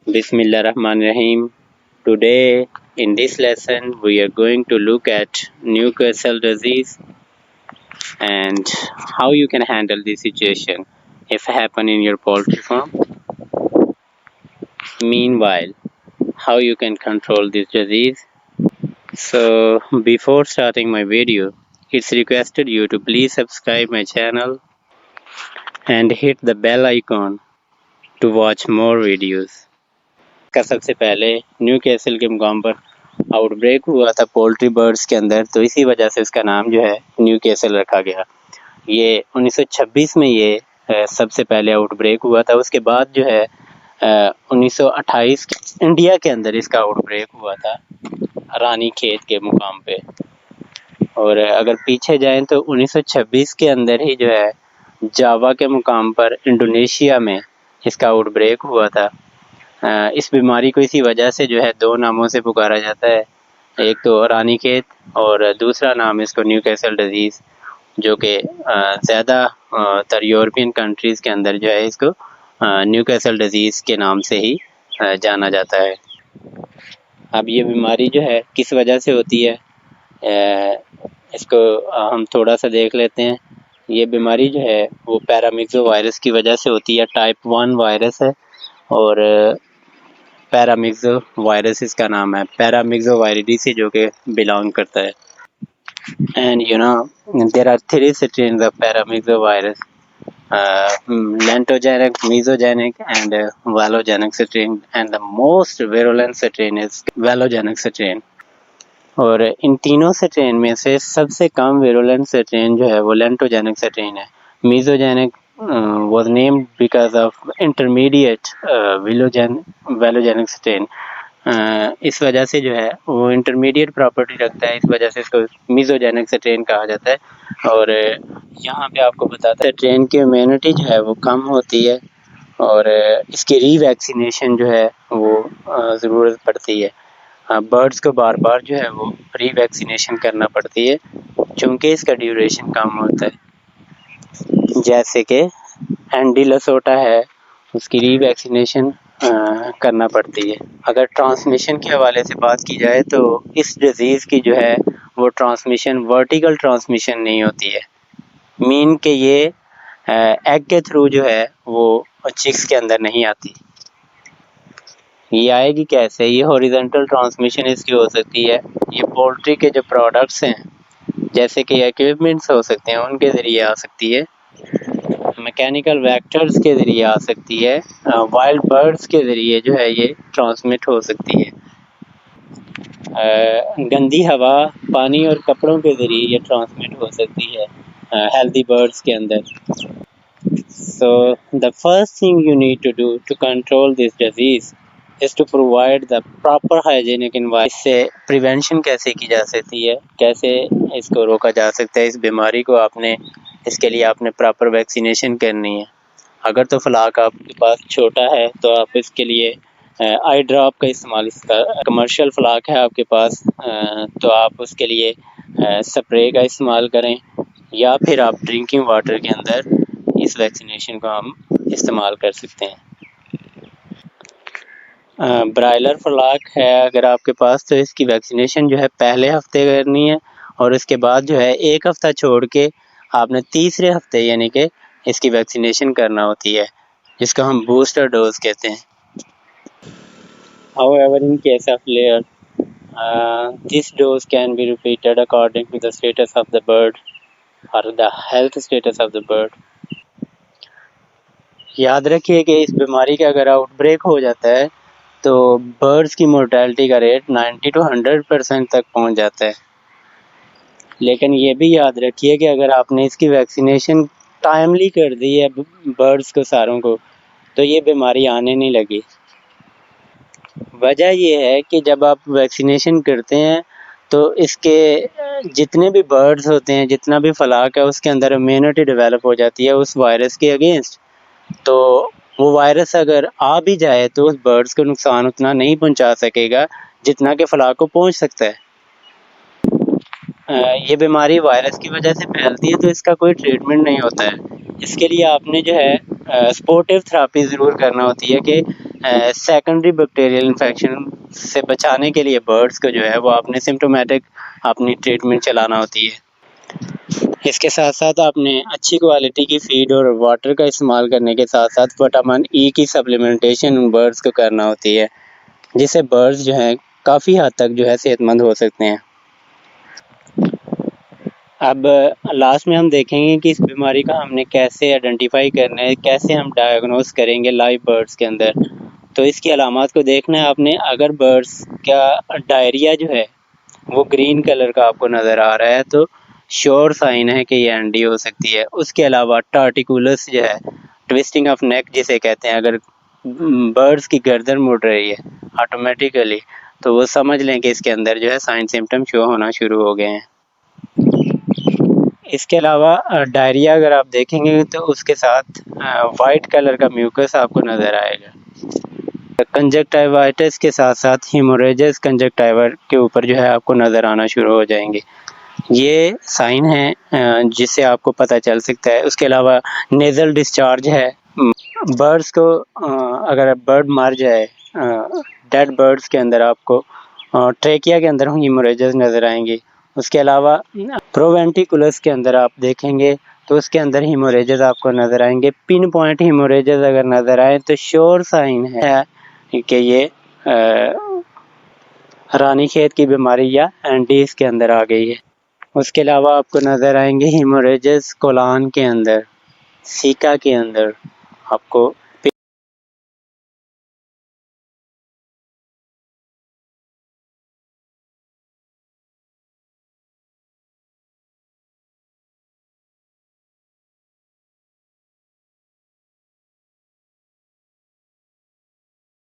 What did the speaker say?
Bismillah Rahman Rahim. Today in this lesson we are going to look at Newcastle disease and how you can handle this situation if happen in your poultry farm. Meanwhile, how you can control this disease. So before starting my video, it's requested you to please subscribe my channel and hit the bell icon to watch more videos. کا سب سے پہلے new castle کے مقام پر out break ہوا تھا poultry birds کے اندر، تو اسی وجہ سے اس کا نام جو ہے نیو کیسل رکھا گیا۔ یہ 1926 میں یہ سب سے پہلے آؤٹ بریک ہوا تھا۔ اس کے بعد جو ہے 1928 انڈیا کے اندر اس کا آؤٹ بریک ہوا تھا رانی کھیت کے مقام پہ، اور اگر پیچھے جائیں تو 1926 کے اندر ہی جو ہے جاوا کے مقام پر انڈونیشیا میں اس کا آؤٹ بریک ہوا تھا۔ اس بیماری کو اسی وجہ سے جو ہے دو ناموں سے پکارا جاتا ہے، ایک تو رانی کھیت اور دوسرا نام اس کو نیو کیسل ڈیزیز، جو کہ زیادہ تر یورپین کنٹریز کے اندر جو ہے اس کو نیو کیسل ڈیزیز کے نام سے ہی جانا جاتا ہے۔ اب یہ بیماری جو ہے کس وجہ سے ہوتی ہے اس کو ہم تھوڑا سا دیکھ لیتے ہیں۔ یہ بیماری جو ہے وہ پیرامگزو وائرس کی وجہ سے ہوتی ہے، ٹائپ 1 وائرس ہے، اور پیرامگزو وائرس اس کا نام ہے، پیرامگزو وائریڈی سے جو کہ بلانگ کرتا ہے۔ And there are 3 strains of paramyxo virus, lentogenic, mesogenic and velogenic strain, and the most virulent strain is velogenic strain۔ اور ان تینوں سٹرین میں سے سب سے کم ویرولنٹ سٹرین جو ہے وہ لینٹوجینک سٹرین ہے۔ میزوجینک was named because of intermediate velogenic strain۔ اس وجہ سے جو ہے وہ انٹرمیڈیٹ پراپرٹی رکھتا ہے، اس وجہ سے اس کو میزوجینک سٹرین کہا جاتا ہے۔ اور یہاں پہ آپ کو بتاتا ہے سٹرین کی امیونٹی جو ہے وہ کم ہوتی ہے، اور اس کی ری ویکسینیشن جو ہے وہ ضرورت پڑتی ہے۔ برڈز کو بار بار جو ہے وہ ری ویکسینیشن کرنا پڑتی ہے چونکہ اس کا ڈیوریشن کم ہوتا ہے۔ جیسے کہ اینڈی لسوٹا ہے، اس کی ری ویکسینیشن کرنا پڑتی ہے۔ اگر ٹرانسمیشن کے حوالے سے بات کی جائے تو اس ڈیزیز کی جو ہے وہ ٹرانسمیشن ورٹیکل ٹرانسمیشن نہیں ہوتی ہے، مین کہ یہ ایگ کے تھرو جو ہے وہ چکس کے اندر نہیں آتی۔ یہ آئے گی کیسے؟ یہ ہاریزونٹل ٹرانسمیشن اس کی ہو سکتی ہے، یہ پولٹری کے جو پروڈکٹس ہیں جیسے کہ ایکوپمنٹس ہو سکتے ہیں ان کے ذریعے آ سکتی ہے، میکینیکل ویکٹرز کے ذریعے آ سکتی ہے، وائلڈ برڈز کے ذریعے جو ہے یہ ٹرانسمٹ ہو سکتی ہے، گندی ہوا، پانی اور کپڑوں کے ذریعے یہ ٹرانسمٹ ہو سکتی ہے ہیلدی برڈز کے اندر۔ So the first thing you need to do to control this disease is to provide the proper hygienic environment۔ اس سے پریونشن کیسے کی جا سکتی ہے، کیسے اس کو روکا جا سکتا ہے اس بیماری کو؟ اس کے لیے آپ نے پراپر ویکسینیشن کرنی ہے۔ اگر تو فلاک آپ کے پاس چھوٹا ہے تو آپ اس کے لیے آئی ڈراپ کا استعمال، اس کا کمرشل فلاک ہے آپ کے پاس تو آپ اس کے لیے سپرے کا استعمال کریں، یا پھر آپ ڈرنکنگ واٹر کے اندر اس ویکسینیشن کو ہم استعمال کر سکتے ہیں۔ برائلر فلاک ہے اگر آپ کے پاس تو اس کی ویکسینیشن جو ہے پہلے ہفتے کرنی ہے، اور اس کے بعد جو ہے ایک ہفتہ چھوڑ کے آپ نے تیسرے ہفتے یعنی کہ اس کی ویکسینیشن کرنا ہوتی ہے، جس کو ہم بوسٹر ڈوز کہتے ہیں۔ However, in case of layer, this dose can be repeated according to the status of the bird or the health status of the bird۔ یاد رکھیے کہ اس بیماری کا اگر آؤٹ بریک ہو جاتا ہے تو برڈز کی مورٹیلٹی کا ریٹ 90 to 100% تک پہنچ جاتا ہے، لیکن یہ بھی یاد رکھیے کہ اگر آپ نے اس کی ویکسینیشن ٹائملی کر دی ہے برڈز کو ساروں کو تو یہ بیماری آنے نہیں لگی۔ وجہ یہ ہے کہ جب آپ ویکسینیشن کرتے ہیں تو اس کے جتنے بھی برڈز ہوتے ہیں، جتنا بھی فلاک ہے، اس کے اندر امیونٹی ڈیولپ ہو جاتی ہے اس وائرس کے اگینسٹ، تو وہ وائرس اگر آ بھی جائے تو اس برڈز کو نقصان اتنا نہیں پہنچا سکے گا جتنا کہ فلاک کو پہنچ سکتا ہے۔ یہ بیماری وائرس کی وجہ سے پھیلتی ہے تو اس کا کوئی ٹریٹمنٹ نہیں ہوتا ہے، اس کے لیے آپ نے جو ہے سپورٹیو تھراپی ضرور کرنا ہوتی ہے کہ سیکنڈری بیکٹیریل انفیکشن سے بچانے کے لیے برڈس کو جو ہے وہ آپ نے سمپٹومیٹک اپنی ٹریٹمنٹ چلانا ہوتی ہے۔ اس کے ساتھ ساتھ آپ نے اچھی کوالٹی کی فیڈ اور واٹر کا استعمال کرنے کے ساتھ ساتھ وٹامن ای کی سپلیمنٹیشن ان برڈس کو کرنا ہوتی ہے، جس سے برڈس جو ہیں کافی حد تک جو ہے صحت مند ہو سکتے ہیں۔ اب لاسٹ میں ہم دیکھیں گے کہ اس بیماری کا ہم نے کیسے آئیڈینٹیفائی کرنا ہے، کیسے ہم ڈائیگنوز کریں گے لائیو برڈس کے اندر۔ تو اس کی علامات کو دیکھنا ہے آپ نے۔ اگر برڈس کا ڈائریا جو ہے وہ گرین کلر کا آپ کو نظر آ رہا ہے تو شور سائن ہے کہ یہ این ڈی ہو سکتی ہے۔ اس کے علاوہ ٹارٹیکولس جو ہے، ٹویسٹنگ آف نیک جسے کہتے ہیں، اگر برڈس کی گردن مڑ رہی ہے آٹومیٹیکلی تو وہ سمجھ لیں کہ اس کے اندر جو ہے سائن سمٹم شو ہونا شروع ہو گئے ہیں۔ اس کے علاوہ ڈائریا اگر آپ دیکھیں گے تو اس کے ساتھ وائٹ کلر کا میوکس آپ کو نظر آئے گا۔ کنجکٹیوائٹس کے ساتھ ساتھ ہیموریجز کنجکٹیوا کے اوپر جو ہے آپ کو نظر آنا شروع ہو جائیں گے۔ یہ سائن ہے جس سے آپ کو پتہ چل سکتا ہے۔ اس کے علاوہ نیزل ڈسچارج ہے۔ برڈس کو اگر برڈ مر جائے، ڈیڈ برڈس کے اندر آپ کو ٹریکیا کے اندر ہیموریجز نظر آئیں گے۔ اس کے علاوہ پرووینٹیکولس کے اندر آپ دیکھیں گے تو اس کے اندر ہیموریجز آپ کو نظر آئیں گے۔ پن پوائنٹ ہیموریجز اگر نظر آئیں تو شور سائن ہے کہ یہ رانی کھیت کی بیماری یا اینڈیز کے اندر آ گئی ہے۔ اس کے علاوہ آپ کو نظر آئیں گے ہیموریجز کولان کے اندر، سیکا کے اندر آپ کو